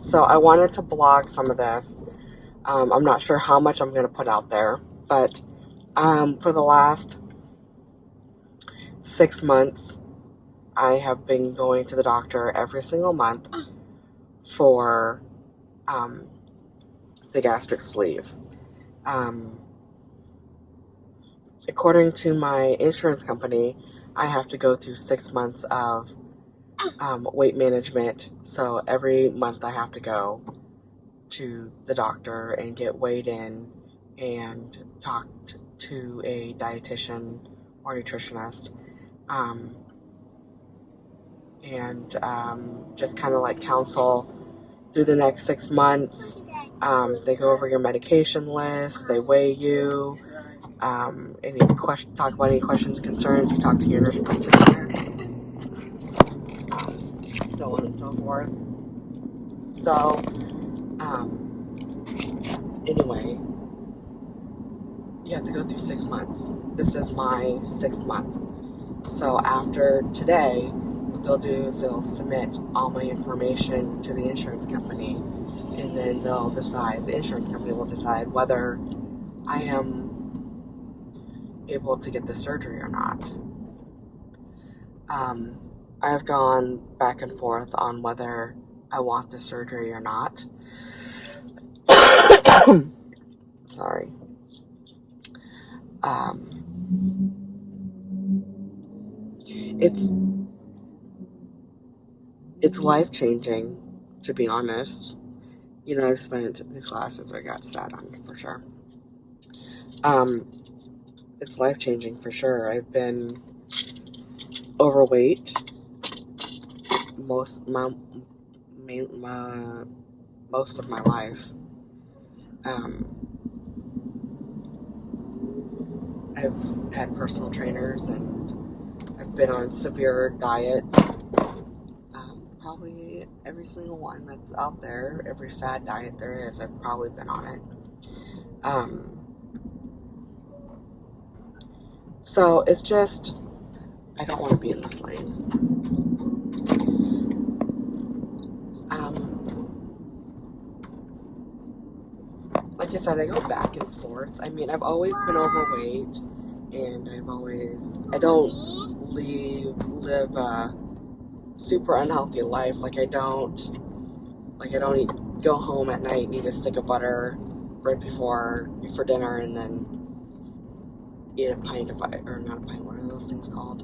So I wanted to blog some of this. I'm not sure how much I'm going to put out there, but for the last 6 months, I have been going to the doctor every single month for the gastric sleeve. According to my insurance company, I have to go through 6 months of weight management. So every month I have to go to the doctor and get weighed in and talk to a dietitian or nutritionist, and just kind of like counsel through the next 6 months. They go over your medication list, they weigh you, talk about any questions and concerns, you talk to your nurse practitioner, so on and so forth. So, anyway, you have to go through 6 months. This is my 6th month. So after today, what they'll do is they'll submit all my information to the insurance company, and then the insurance company will decide whether I am able to get the surgery or not. I've gone back and forth on whether I want the surgery or not. Sorry. It's life-changing, to be honest. I've spent these glasses I got sat on for sure. It's life-changing for sure. I've been overweight most of my life. I've had personal trainers and I've been on severe diets. Probably every single one that's out there, every fad diet there is, I've probably been on it. So it's just, I don't want to be in this lane. Like I said, I go back and forth. I mean, I've always been overweight, and I don't live a super unhealthy life. I don't go home at night, eat a stick of butter right for dinner, and then eat a pint of, or not a pint, what are those things called?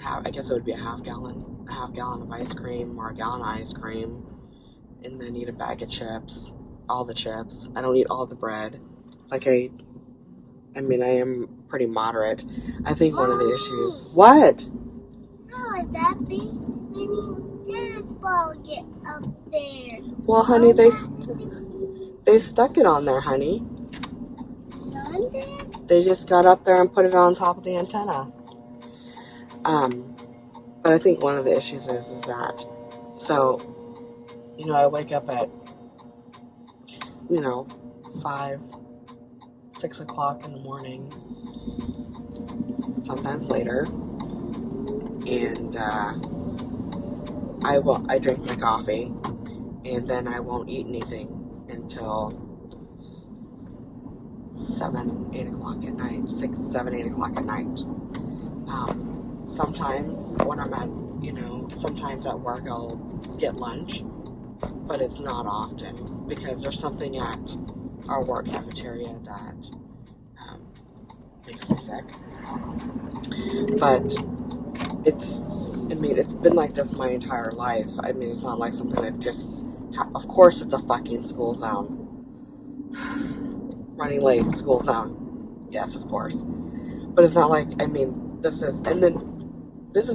I guess it would be a half gallon of ice cream, or a gallon of ice cream, and then eat a bag of chips, all the chips. I don't eat all the bread. I am pretty moderate. I think one of the issues... What? How is that big? Tennis ball get up there. Well, honey, they stuck it on there, honey. They just got up there and put it on top of the antenna. But I think one of the issues is that, so, I wake up at, 5, 6 o'clock in the morning, sometimes later, and I drink my coffee, and then I won't eat anything until 7, 8 o'clock at night, 6, 7, 8 o'clock at night. Sometimes when I'm at, sometimes at work I'll get lunch, but it's not often, because there's something at our work cafeteria that makes me sick. But it's been like this my entire life. It's not like something that just, of course it's a fucking school zone. Running late, school zone. Yes, of course. But it's not like, this has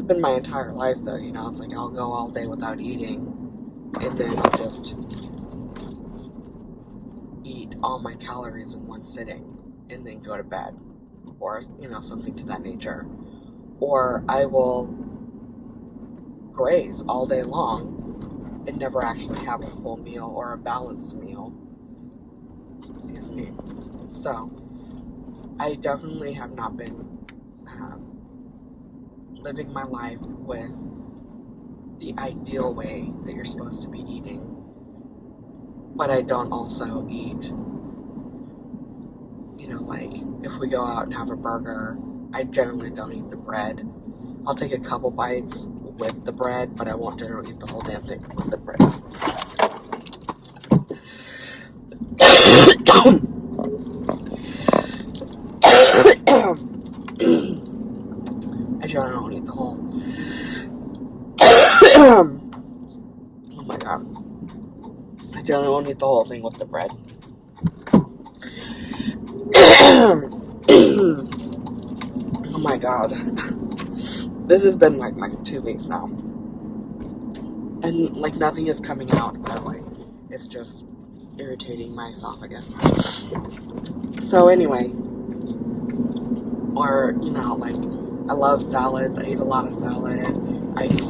been my entire life, though, it's like I'll go all day without eating, and then I'll just eat all my calories in one sitting, and then go to bed, or, something to that nature. Or I will graze all day long and never actually have a full meal or a balanced meal. Excuse me. So, I definitely have not been living my life with the ideal way that you're supposed to be eating. But I don't also eat, like if we go out and have a burger, I generally don't eat the bread. I'll take a couple bites with the bread, but I won't generally eat the whole damn thing with the bread. I generally don't eat the whole. Oh my god. I generally won't eat the whole thing with the bread. Oh my god. This has been like 2 weeks now. And like nothing is coming out, but like it's just irritating my esophagus. So anyway, or like I love salads. I eat a lot of salad. I eat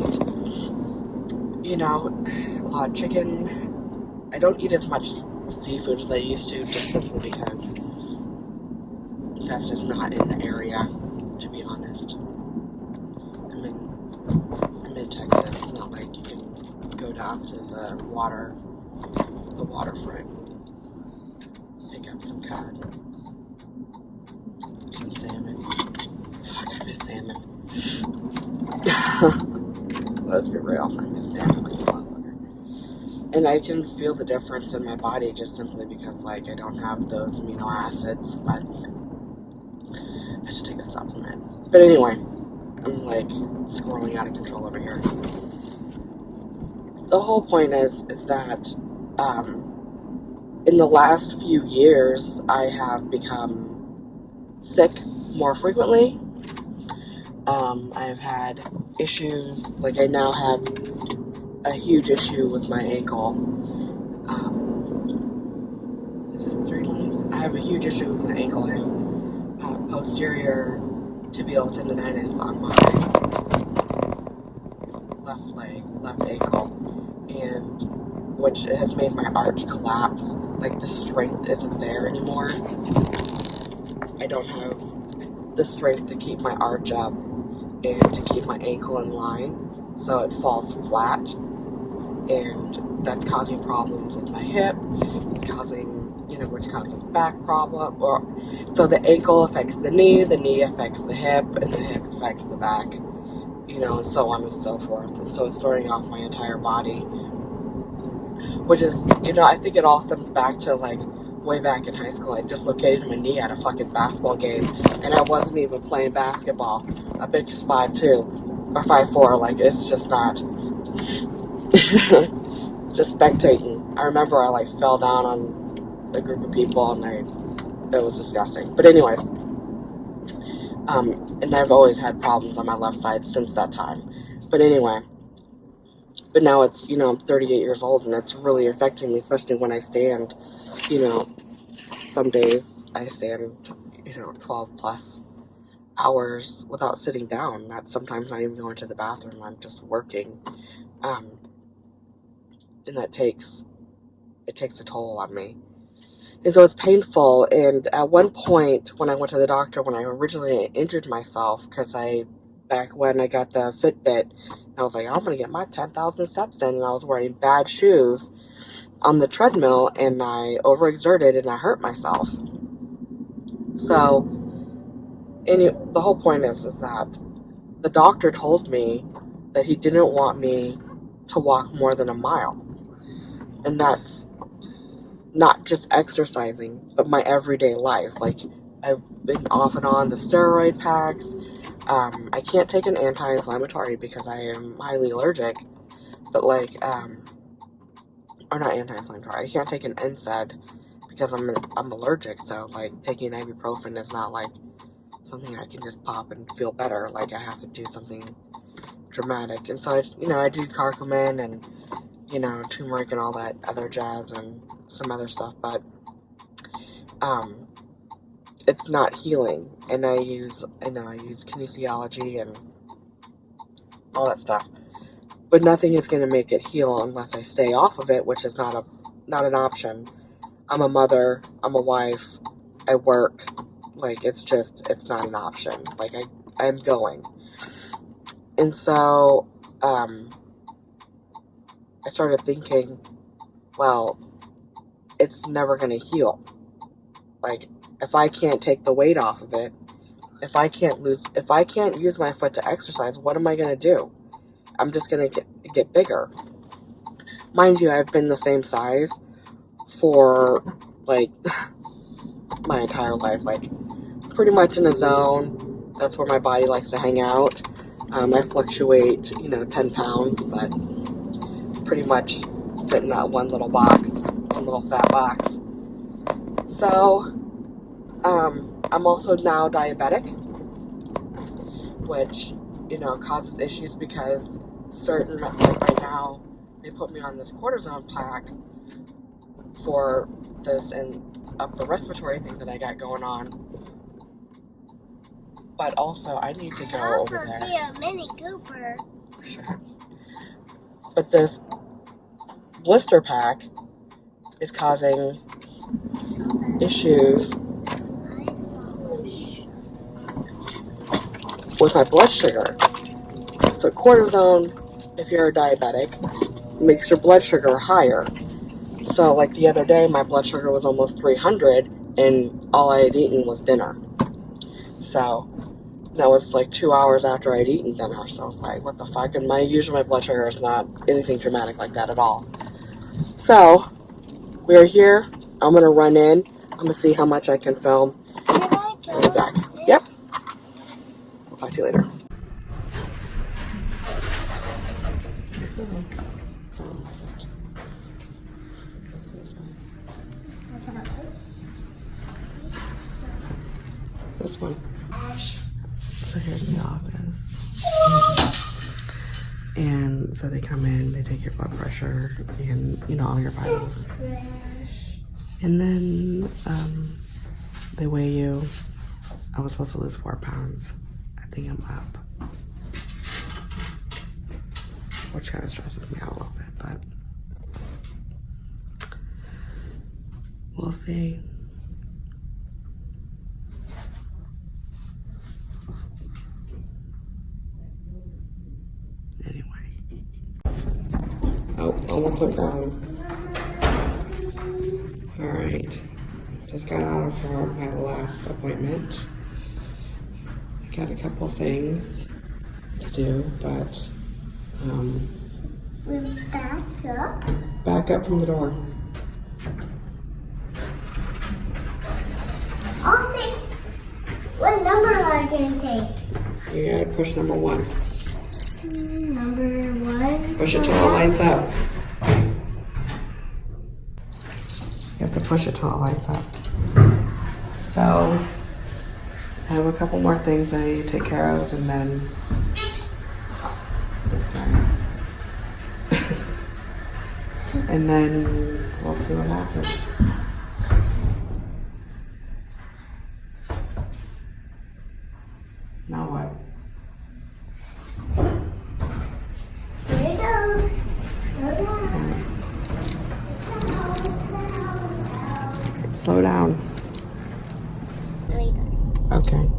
a lot of chicken. I don't eat as much seafood as I used to, just simply because that's just not in the area, to be honest. I'm in Texas. It's not like you can go down to the waterfront and pick up some cod, some salmon. Fuck, I miss salmon. Let's be real, I miss salmon like a motherfucker. And I can feel the difference in my body just simply because like I don't have those amino acids, but I should take a supplement. But anyway, I'm like squirreling out of control over here. The whole point is that in the last few years I have become sick more frequently. I've had issues, like I now have a huge issue with my ankle. Is this 3 lines? I have a huge issue with my ankle. I have posterior tibial tendonitis on my left leg, left ankle, and which has made my arch collapse. Like the strength isn't there anymore. I don't have the strength to keep my arch up and to keep my ankle in line, so it falls flat, and that's causing problems with my hip. It's causing, which causes back problem, so the ankle affects the knee affects the hip, and the hip affects the back, and so on and so forth. And so it's throwing off my entire body, which is, I think it all stems back to like way back in high school. I dislocated my knee at a fucking basketball game, and I wasn't even playing basketball. A bitch is 5'2" or 5'4", like it's just not just spectating. I remember I like fell down on a group of people, and it was disgusting. But anyways, and I've always had problems on my left side since that time. But anyway, but now it's, I'm 38 years old, and it's really affecting me, especially when I stand. Some days I stand, 12 plus hours without sitting down. Sometimes not even going to the bathroom. I'm just working. And it takes a toll on me. And so it's painful. And at one point when I went to the doctor, when I originally injured myself, because back when I got the Fitbit, I was like, I'm going to get my 10,000 steps in, and I was wearing bad shoes on the treadmill, and I overexerted and I hurt myself. So, the whole point is that the doctor told me that he didn't want me to walk more than a mile. And that's not just exercising, but my everyday life. Like, I've been off and on the steroid packs. I can't take an anti-inflammatory because I am highly allergic. But like, or not anti-inflammatory. I can't take an NSAID because I'm allergic. So like, taking ibuprofen is not like something I can just pop and feel better. Like, I have to do something dramatic. And so I do curcumin and turmeric and all that other jazz and some other stuff, but it's not healing. And I use kinesiology and all that stuff, but nothing is going to make it heal unless I stay off of it, which is not an option. I'm a mother, I'm a wife, I work. Like, it's not an option. Like, I'm going. And so I started thinking, well, it's never going to heal. Like, if I can't take the weight off of it, if I can't use my foot to exercise, what am I going to do? I'm just going to get bigger. Mind you, I've been the same size for, like, my entire life. Like, pretty much in a zone. That's where my body likes to hang out. I fluctuate, 10 pounds, but pretty much fit in that one little box, one little fat box. So, I'm also now diabetic, which, causes issues because like right now, they put me on this cortisone pack for this and up the respiratory thing that I got going on. But also, I need to go over there. I also see a Mini Cooper. Sure. But this blister pack is causing issues with my blood sugar. So cortisone, if you're a diabetic, makes your blood sugar higher. So like the other day, my blood sugar was almost 300 and all I had eaten was dinner. So that was like 2 hours after I'd eaten dinner. So I was like, what the fuck? And usually my blood sugar is not anything dramatic like that at all. So we're here. I'm going to run in. I'm going to see how much I can film. I'll be back. Yep. I'll talk to you later. Let's go this way. This one. So here's the office. And so they come in, they take your blood pressure and, all your vitals. And then they weigh you. I was supposed to lose 4 pounds. I think I'm up. Which kind of stresses me out a little bit, but we'll see. Oh, almost went down. Alright. Just got out of my last appointment. Got a couple things to do, but back up from the door. I'll take what number I can take. You gotta push number 1. Number 1. Push it till it lights up. You have to push it till it lights up. So, I have a couple more things I need to take care of, and then this guy. And then we'll see what happens. Now what? Here you go. Slow down. Later. Okay.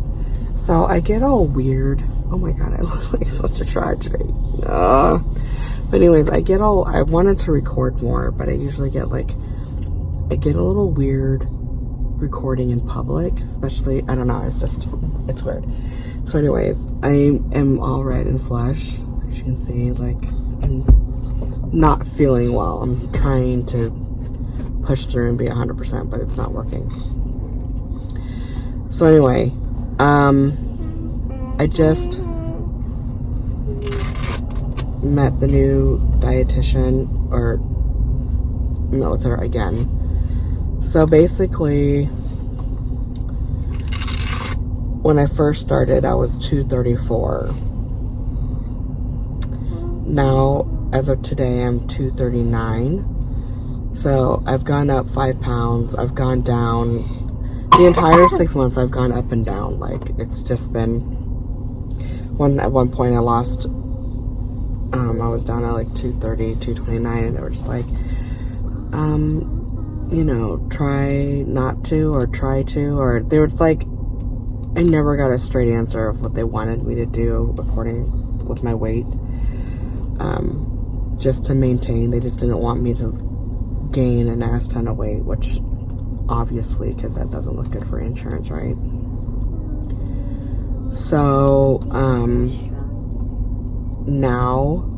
So I get all weird. Oh my god, I look like such a tragedy. But anyways, I wanted to record more, but I usually get I get a little weird recording in public, especially, I don't know, it's weird. So anyways, I am all red and flush. As you can see, I'm not feeling well. I'm trying to push through and be 100%, but it's not working. So anyway, I just met the new dietitian, or met with her again. So basically, when I first started, I was 234. Now, as of today, I'm 239. So I've gone up 5 pounds. I've gone down the entire 6 months. I've gone up and down. It's just been at one point I lost. I was down at 230, 229, and they were just try not to, or try to, or they were just I never got a straight answer of what they wanted me to do according with my weight. just to maintain. They just didn't want me to gain an ass ton of weight, which obviously, because that doesn't look good for insurance, right? So, now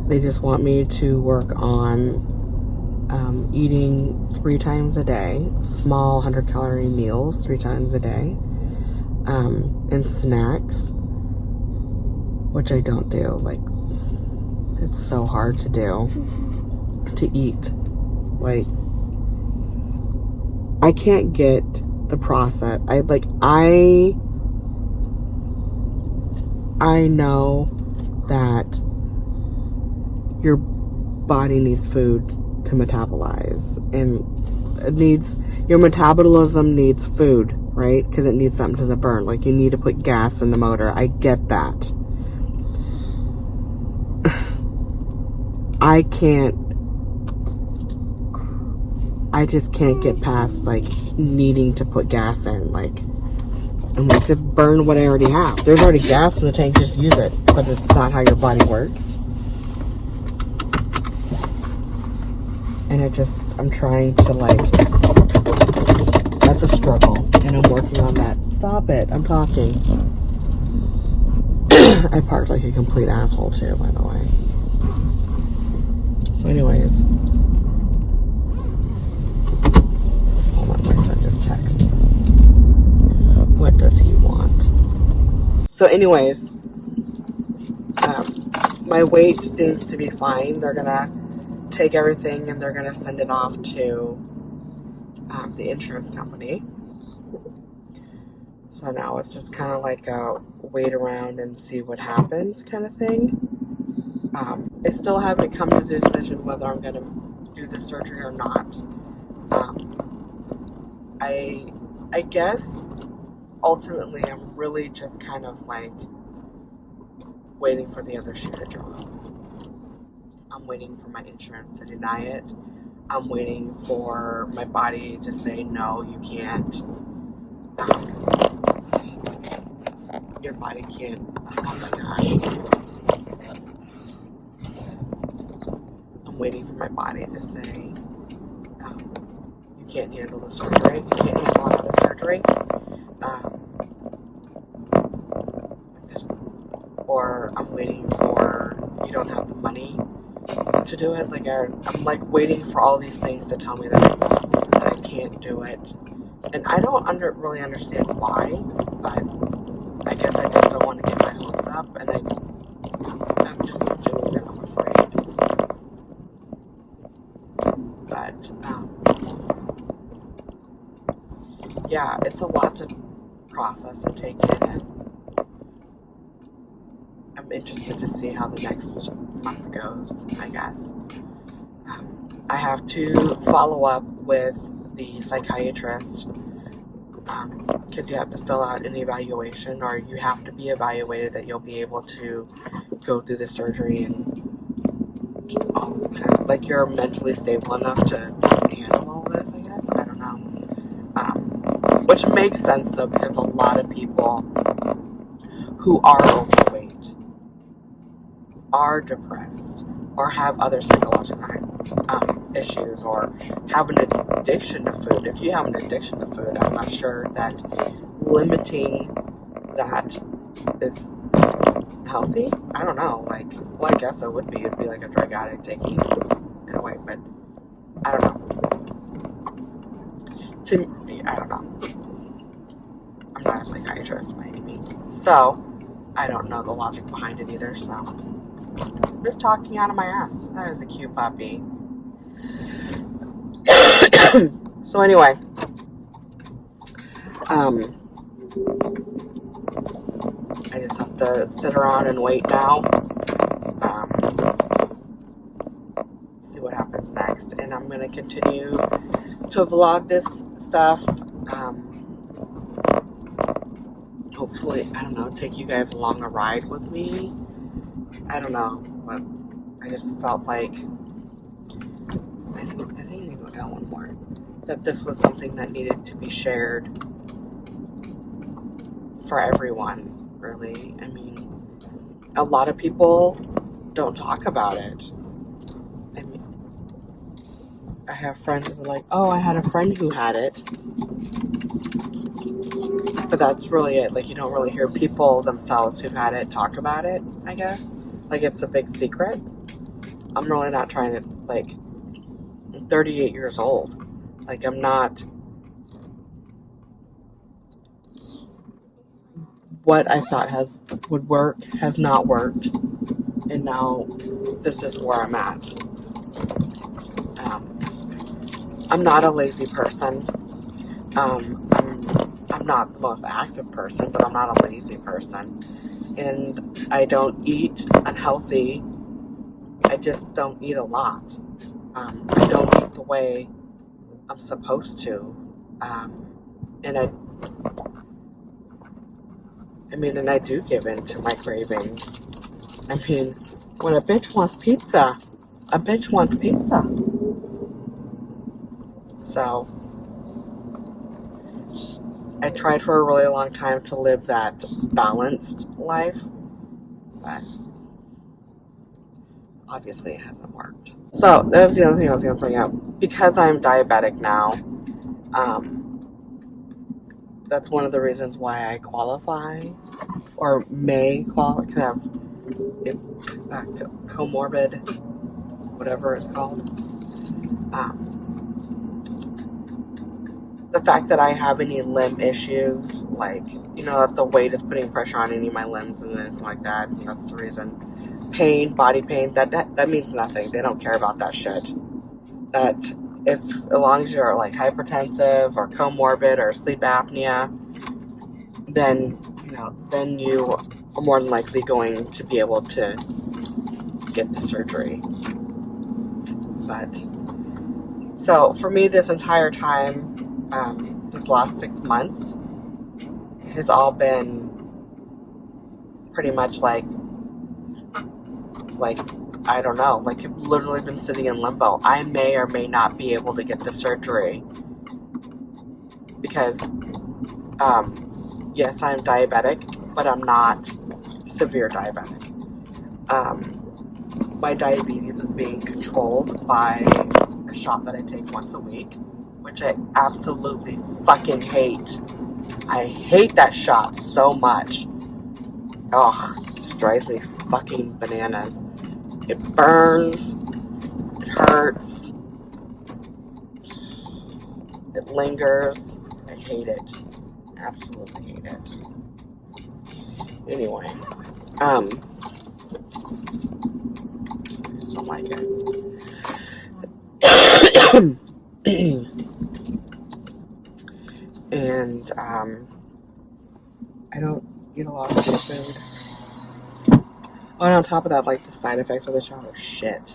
they just want me to work on eating 3 times a day, small 100-calorie meals 3 times a day, and snacks, which I don't do. Like, it's so hard to do, to eat. Like, I can't get the process. I know that your body needs food to metabolize, and your metabolism needs food, right? Because it needs something to burn. Like, you need to put gas in the motor. I get that. I just can't get past, like, needing to put gas in. Like, I'm like, just burn what I already have. There's already gas in the tank, just use it. But it's not how your body works. And I'm trying to, like, that's a struggle. And I'm working on that. Stop it, I'm talking. I parked like a complete asshole too, by the way. So anyways. Hold on, my son just texted. What does he want? So anyways, my weight seems to be fine. They're gonna take everything and they're gonna send it off to the insurance company. So now it's just kind of like a wait around and see what happens kind of thing. I still haven't come to the decision whether I'm gonna do the surgery or not. I guess ultimately I'm really just kind of like waiting for the other shoe to drop. I'm waiting for my insurance to deny it. I'm waiting for my body to say, no, you can't. Your body can't. Oh my gosh. I'm waiting for my body to say, you can't handle the surgery. You can't handle another surgery. Or I'm waiting for, you don't have the money to do it. Like, I'm like waiting for all these things to tell me that I can't do it. And I don't really understand why, but I guess I just don't want to get my hopes up, and I'm just assuming that I'm afraid. But, yeah, it's a lot to process and take in, and I'm interested to see how the next month goes, I guess. I have to follow up with the psychiatrist, because you have to fill out an evaluation, or you have to be evaluated that you'll be able to go through the surgery and kind of like you're mentally stable enough to handle all this, I guess. I don't know. Which makes sense though, because a lot of people who are overweight are depressed or have other psychological issues or have an addiction to food. If you have an addiction to food, I'm not sure that limiting that is healthy. I don't know. Like, well, I guess it would be. It'd be like a drug addict taking in a way, but I don't know. To me, I don't know. I'm not a psychiatrist by any means, so I don't know the logic behind it either. So I'm just talking out of my ass. That is a cute puppy. So anyway, I just have to sit around and wait now. See what happens next, and I'm gonna continue to vlog this stuff. Hopefully, I don't know, take you guys along a ride with me. I don't know, but I just felt like I think I need to go down one more. That this was something that needed to be shared for everyone, really. I mean, a lot of people don't talk about it. I mean, I have friends who are like, oh, I had a friend who had it. But that's really it. Like, you don't really hear people themselves who've had it talk about it, I guess. Like, it's a big secret. I'm really not trying to, like, I'm 38 years old. Like, I'm not, what I thought would work has not worked. And now this is where I'm at. I'm not a lazy person. I'm not the most active person, but I'm not a lazy person. And I don't eat unhealthy. I just don't eat a lot. I don't eat the way I'm supposed to. And I do give in to my cravings. I mean, when a bitch wants pizza, a bitch wants pizza. So, I tried for a really long time to live that balanced life, but obviously it hasn't worked. So, that's the other thing I was going to bring up. Because I'm diabetic now, that's one of the reasons why I qualify, or may qualify, to have comorbid, whatever it's called. The fact that I have any limb issues, like, that the weight is putting pressure on any of my limbs and anything like that, and that's the reason. Pain, body pain, that means nothing. They don't care about that shit. That as long as you're like hypertensive or comorbid or sleep apnea, then you are more than likely going to be able to get the surgery. But so for me, this entire time, this last 6 months has all been pretty much like I don't know, like I've literally been sitting in limbo. I may or may not be able to get the surgery because yes, I'm diabetic, but I'm not severe diabetic. My diabetes is being controlled by a shot that I take once a week, which I absolutely fucking hate. I hate that shot so much. Ugh, it just drives me fucking bananas. It burns. It hurts. It lingers. I hate it. Absolutely hate it. Anyway, I just don't like it. And I don't eat a lot of seafood. Oh, and on top of that, like, the side effects of the shot are shit.